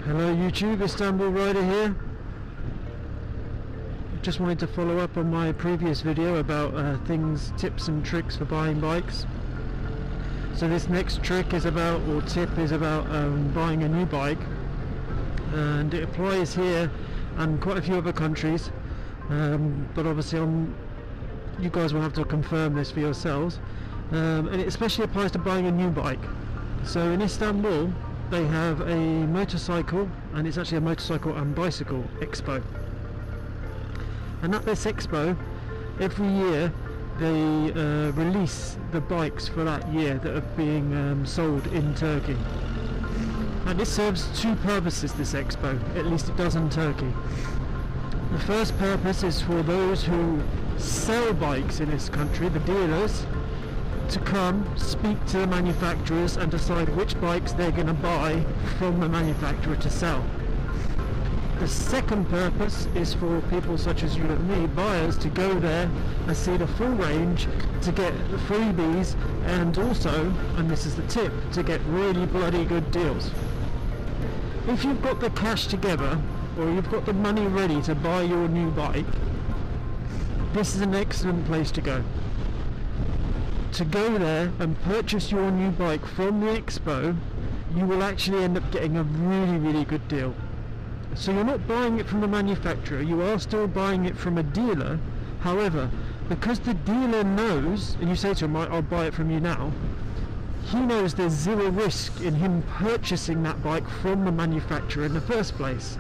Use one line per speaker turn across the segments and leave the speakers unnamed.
Hello YouTube, Istanbul Rider here. Just wanted to follow up on my previous video about tips and tricks for buying bikes. So this next trick is about, or tip is about buying a new bike, and it applies here and quite a few other countries, but obviously you guys will have to confirm this for yourselves, and it especially applies to buying a new bike. So in Istanbul they have a motorcycle, and it's actually a motorcycle and bicycle expo, and at this expo every year they release the bikes for that year that are being sold in Turkey. And this serves two purposes, this expo, at least it does in Turkey. The first purpose is for those who sell bikes in this country, the dealers, to come speak to the manufacturers and decide which bikes they're going to buy from the manufacturer to sell. The second purpose is for people such as you and me, buyers, to go there and see the full range, to get the freebies, and also, and this is the tip, to get really bloody good deals. If you've got the cash together, or you've got the money ready to buy your new bike, this is an excellent place to go. To go there and purchase your new bike from the expo, you will actually end up getting a really good deal. So you're not buying it from the manufacturer, you are still buying it from a dealer. However, because the dealer knows, and you say to him, I'll buy it from you now, he knows there's zero risk in him purchasing that bike from the manufacturer in the first place.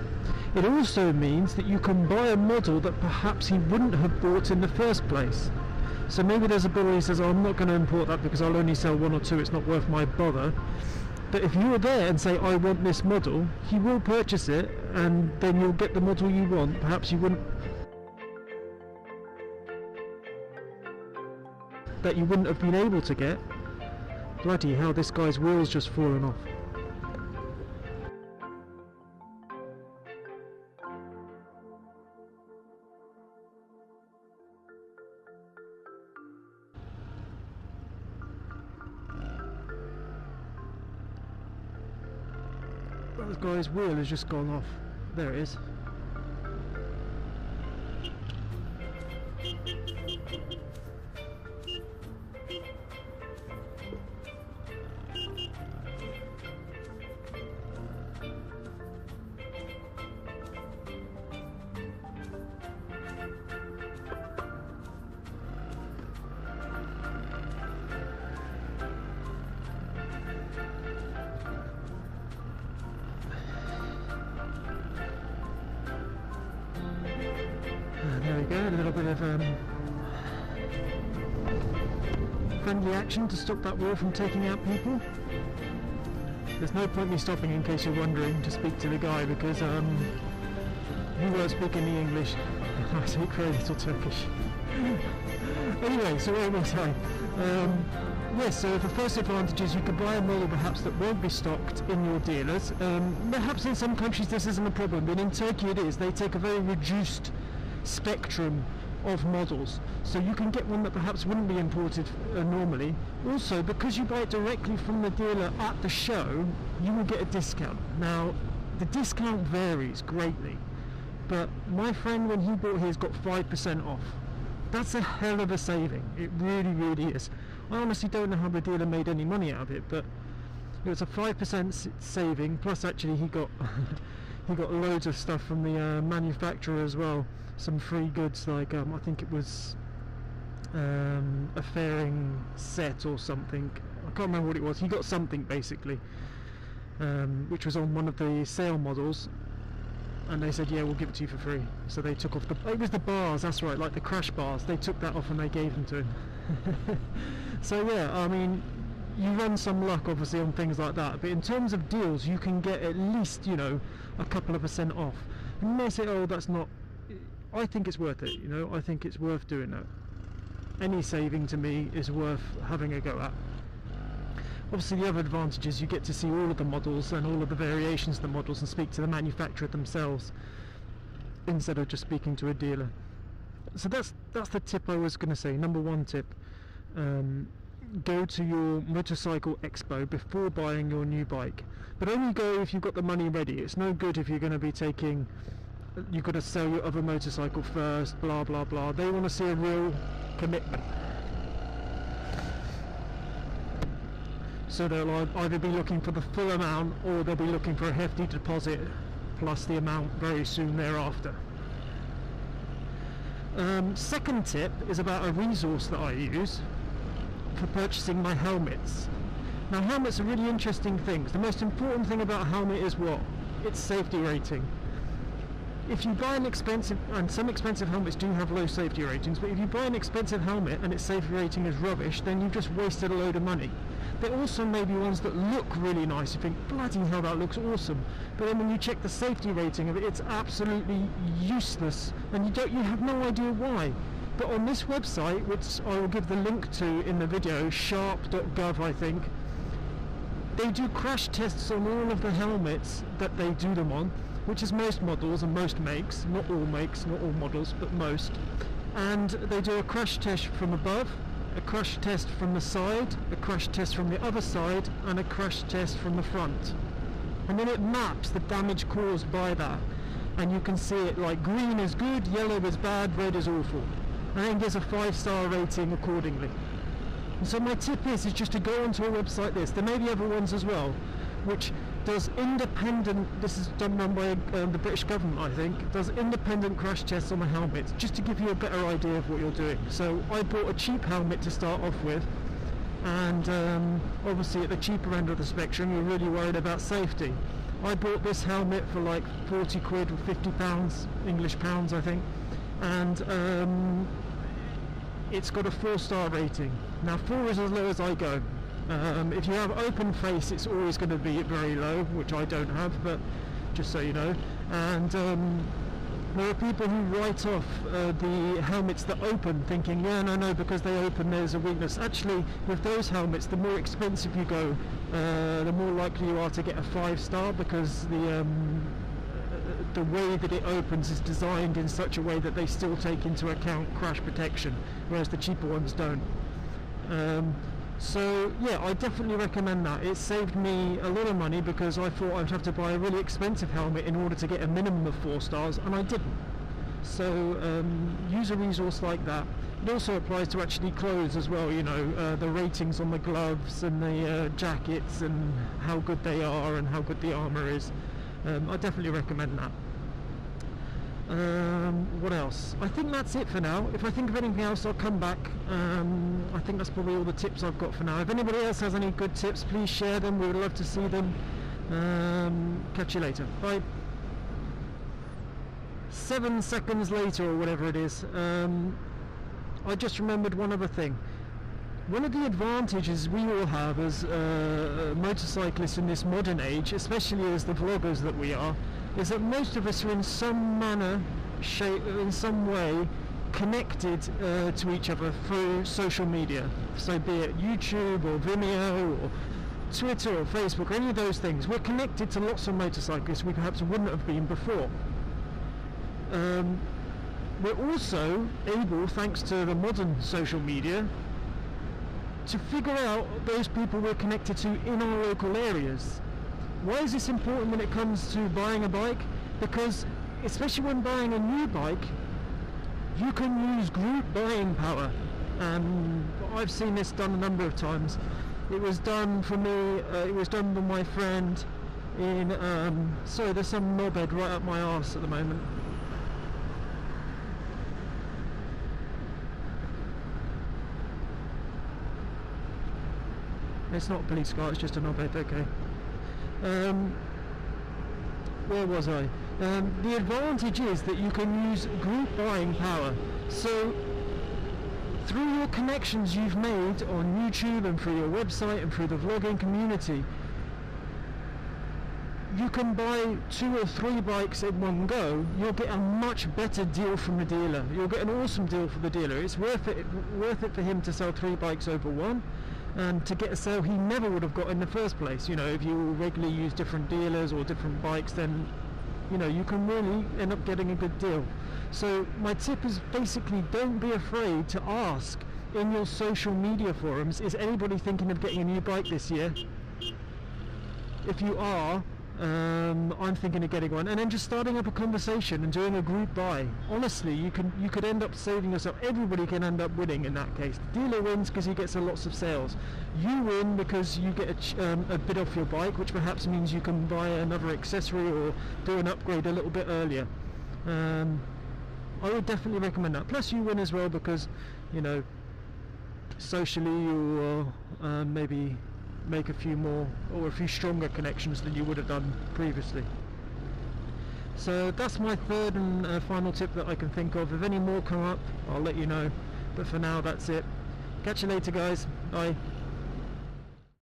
It also means that you can buy a model that perhaps he wouldn't have bought in the first place. So maybe there's a builder who says, oh, I'm not going to import that because I'll only sell one or two, it's not worth my bother. But if you're there and say, I want this model, he will purchase it, and then you'll get the model you want. Perhaps you wouldn't have been able to get. Bloody hell, this guy's wheel's just fallen off. That guy's wheel has just gone off. There it is. There we go, a little bit of friendly action to stop that wheel from taking out people. There's no point me stopping, in case you're wondering, to speak to the guy, because he won't speak any English. I speak very little Turkish. Anyway, so what was I saying? Yes, so the first advantage is you can buy a model perhaps that won't be stocked in your dealers. Perhaps in some countries this isn't a problem, but in Turkey it is. They take a very reduced spectrum of models, so you can get one that perhaps wouldn't be imported normally. Also, because you buy it directly from the dealer at the show, you will get a discount. Now, the discount varies greatly, but my friend, when he bought his, got 5% off. That's a hell of a saving. It really is. I honestly don't know how the dealer made any money out of it, but it was a 5% saving, plus actually he got he got loads of stuff from the manufacturer as well, some free goods, like I think it was a fairing set or something. I can't remember what it was. He got something basically, which was on one of the sale models, and they said, yeah, we'll give it to you for free. So they took off it was the bars, that's right, like the crash bars, they took that off and they gave them to him. So yeah, I mean, you run some luck obviously on things like that, but in terms of deals you can get at least, you know, a couple of % off. And you may say, oh, that's not, I think it's worth it, you know, I think it's worth doing that. Any saving to me is worth having a go at. Obviously the other advantage is you get to see all of the models and all of the variations of the models and speak to the manufacturer themselves instead of just speaking to a dealer. So that's the tip I was going to say, number one tip. go to your motorcycle expo before buying your new bike, but only go if you've got the money ready. It's no good if you're going to be taking, you've got to sell your other motorcycle first, blah blah blah. They want to see a real commitment. So they'll either be looking for the full amount, or they'll be looking for a hefty deposit plus the amount very soon thereafter. Second tip is about a resource that I use for purchasing my helmets. Now, helmets are really interesting things. The most important thing about a helmet is what? Its safety rating. If you buy an expensive, and some expensive helmets do have low safety ratings, but if you buy an expensive helmet and its safety rating is rubbish, then you've just wasted a load of money. There also may be ones that look really nice. You think, bloody hell, that looks awesome. But then when you check the safety rating of it, it's absolutely useless, and you have no idea why. But on this website, which I will give the link to in the video, sharp.gov I think, they do crash tests on all of the helmets that they do them on, which is most models and most makes, not all models, but most. And they do a crash test from above, a crash test from the side, a crash test from the other side, and a crash test from the front. And then it maps the damage caused by that. And you can see it like green is good, yellow is bad, red is awful. And then gives a 5-star rating accordingly. And so my tip is just to go onto a website like this. There may be other ones as well, which does independent, this is done by the British government I think, does independent crash tests on the helmets, just to give you a better idea of what you're doing. So I bought a cheap helmet to start off with, and obviously at the cheaper end of the spectrum you're really worried about safety. I bought this helmet for like 40 quid or 50 pounds, English pounds I think, and it's got a 4-star rating. Now 4 is as low as I go. If you have open face, it's always going to be very low, which I don't have, but just so you know. And there are people who write off the helmets that open, thinking, yeah, no, because they open there's a weakness. Actually, with those helmets, the more expensive you go, the more likely you are to get a 5-star, because the way that it opens is designed in such a way that they still take into account crash protection, whereas the cheaper ones don't. So yeah, I definitely recommend that. It saved me a lot of money, because I thought I'd have to buy a really expensive helmet in order to get a minimum of 4 stars, and I didn't. So use a resource like that. It also applies to actually clothes as well, you know, the ratings on the gloves and the jackets and how good they are and how good the armour is. I definitely recommend that. What else? I think that's it for now. If I think of anything else, I'll come back. I think that's probably all the tips I've got for now. If anybody else has any good tips, please share them. We would love to see them. Catch you later. Bye. 7 seconds later, or whatever it is, I just remembered one other thing. One of the advantages we all have as motorcyclists in this modern age, especially as the vloggers that we are, is that most of us are in some manner, shape, in some way, connected to each other through social media. So be it YouTube or Vimeo or Twitter or Facebook or any of those things. We're connected to lots of motorcyclists we perhaps wouldn't have been before. We're also able, thanks to the modern social media, to figure out those people we're connected to in our local areas. Why is this important when it comes to buying a bike? Because especially when buying a new bike, you can use group buying power. I've seen this done a number of times. It was done for me, it was done by my friend in, sorry, there's some knobhead right up my arse at the moment. It's not a police car, it's just a knobhead, okay. Where was I? The advantage is that you can use group buying power. So through your connections you've made on YouTube and through your website and through the vlogging community, you can buy 2 or 3 bikes in one go. You'll get a much better deal from the dealer. You'll get an awesome deal for the dealer. It's worth it for him to sell 3 bikes over one, and to get a sale he never would have got in the first place. You know, if you regularly use different dealers or different bikes, then you know you can really end up getting a good deal. So my tip is basically, don't be afraid to ask in your social media forums, is anybody thinking of getting a new bike this year? If you are, I'm thinking of getting one, and then just starting up a conversation and doing a group buy. Honestly, you could end up saving yourself. Everybody can end up winning in that case. The dealer wins because he gets lots of sales. You win because you get a bit off your bike, which perhaps means you can buy another accessory or do an upgrade a little bit earlier. I would definitely recommend that. Plus you win as well because, you know, socially you'll maybe make a few more or a few stronger connections than you would have done previously. So that's my third and final tip that I can think of. If any more come up, I'll let you know, but for now that's it. Catch you later, guys. Bye.